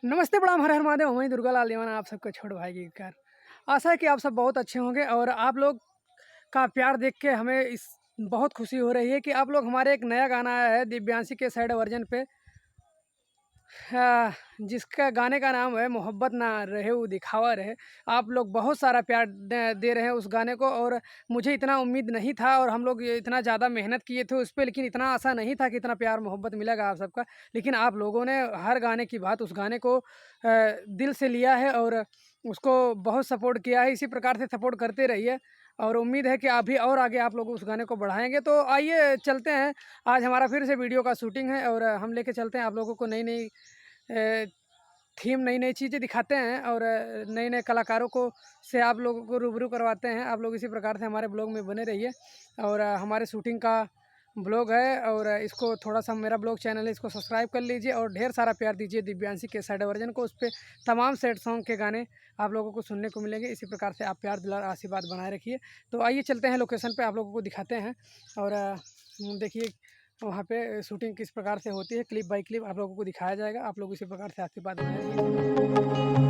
नमस्ते, प्रणाम, हर हर महादेव। वहीं दुर्गा लाल दीवाना आप सबका छोटे भाई की कार। आशा है कि आप सब बहुत अच्छे होंगे और आप लोग का प्यार देख के हमें इस बहुत खुशी हो रही है कि आप लोग हमारे एक नया गाना आया है दिव्यांशी के साइड वर्जन पे, जिसका गाने का नाम है मोहब्बत ना रहे वो दिखावा रहे। आप लोग बहुत सारा प्यार दे रहे हैं उस गाने को और मुझे इतना उम्मीद नहीं था और हम लोग ये इतना ज़्यादा मेहनत किए थे उस पर, लेकिन इतना आशा नहीं था कि इतना प्यार मोहब्बत मिलेगा आप सबका। लेकिन आप लोगों ने हर गाने की बात उस गाने को दिल से लिया है और उसको बहुत सपोर्ट किया है। इसी प्रकार से सपोर्ट करते रहिए और उम्मीद है कि अभी और आगे आप लोग उस गाने को बढ़ाएंगे। तो आइए चलते हैं, आज हमारा फिर से वीडियो का शूटिंग है और हम लेके चलते हैं आप लोगों को नई नई थीम, नई नई चीज़ें दिखाते हैं और नए नए कलाकारों को से आप लोगों को रूबरू करवाते हैं। आप लोग इसी प्रकार से हमारे ब्लॉग में बने रहिए और हमारे शूटिंग का ब्लॉग है और इसको थोड़ा सा, मेरा ब्लॉग चैनल है, इसको सब्सक्राइब कर लीजिए और ढेर सारा प्यार दीजिए दिव्यांशी के साइड वर्जन को। उस पर तमाम सैड सॉन्ग के गाने आप लोगों को सुनने को मिलेंगे। इसी प्रकार से आप प्यार दुलार आशीर्वाद बनाए रखिए। तो आइए चलते हैं लोकेशन पे, आप लोगों को दिखाते हैं और देखिए वहाँ पे शूटिंग किस प्रकार से होती है। क्लिप बाय क्लिप आप लोगों को दिखाया जाएगा। आप लोग इसी प्रकार से आशीर्वाद बनाए रखिए।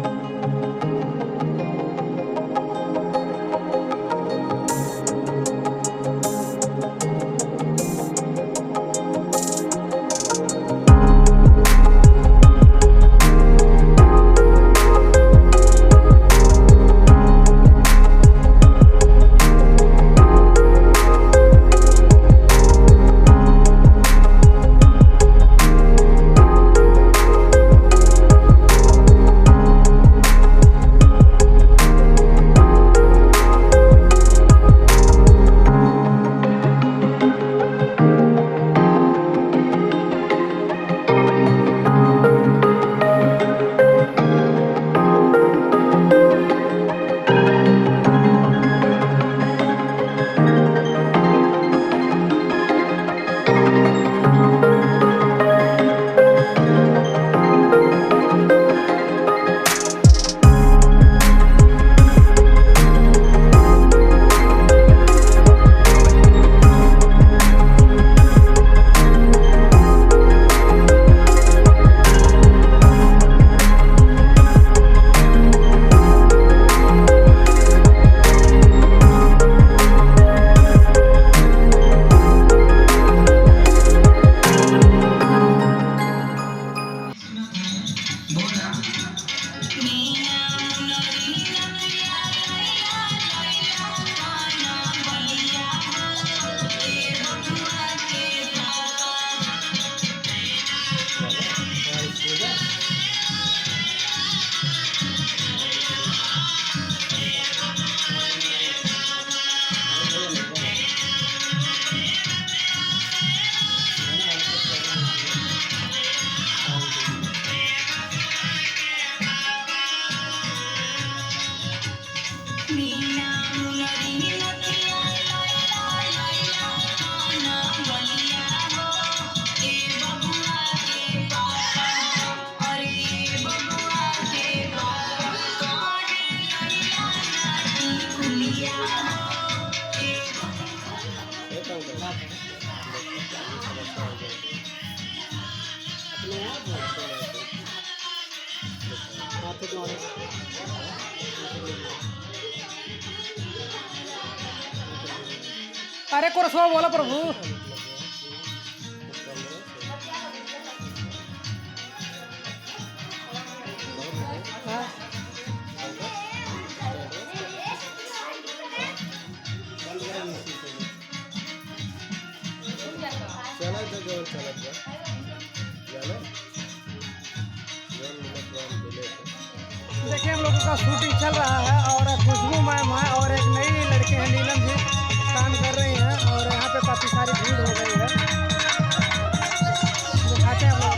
अरे कोरसवा बोला प्रभु। देखिए हम लोगों का शूटिंग चल रहा है और खुशबू मैम है और एक नई लड़की है नीलम जी काम कर रही हैं और यहाँ पे काफ़ी सारी भीड़ हो गई है। दिखाते हैं हम लोग।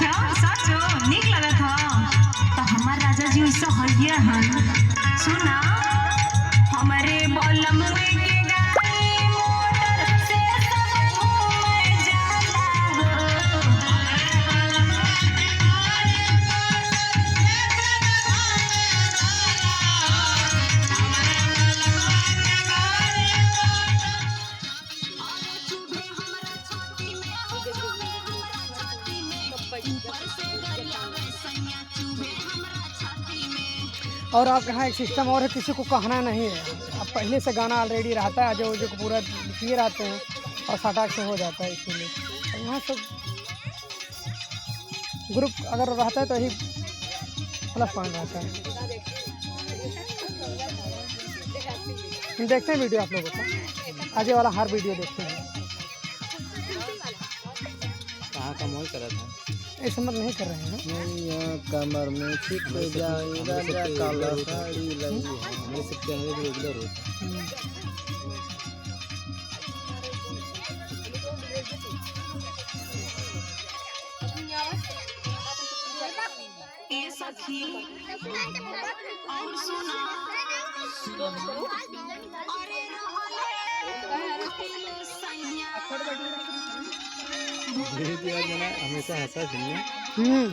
अच्छा सचो निक लगत ह तो हमार राजा जी वैसा हइया हन सुना हमरे बलम के गाड़ी मोटर से सब घूमे जाला हो और आप यहाँ एक सिस्टम और है, किसी को कहना नहीं है। अब पहले से गाना ऑलरेडी रहता है, जो जो पूरा किए रहते हैं और फटाक से हो जाता है, इसीलिए तो यहाँ सब ग्रुप अगर रहता है तो यही प्लस पॉइंट रहता है। हम देखते हैं वीडियो आप लोगों को, आगे वाला हर वीडियो देखते हैं। कहाँ का मॉल करा था? ऐसा मत नहीं कर रहे हैं ना। नहीं, यहाँ कमर में छिप जाएगा काला साड़ी लगी है। हमें सब कैमरे भी रेगुलर होता ए सखी और सुना अरे रहले सैया है। हमेशा हंसा सुनिए। हम्म।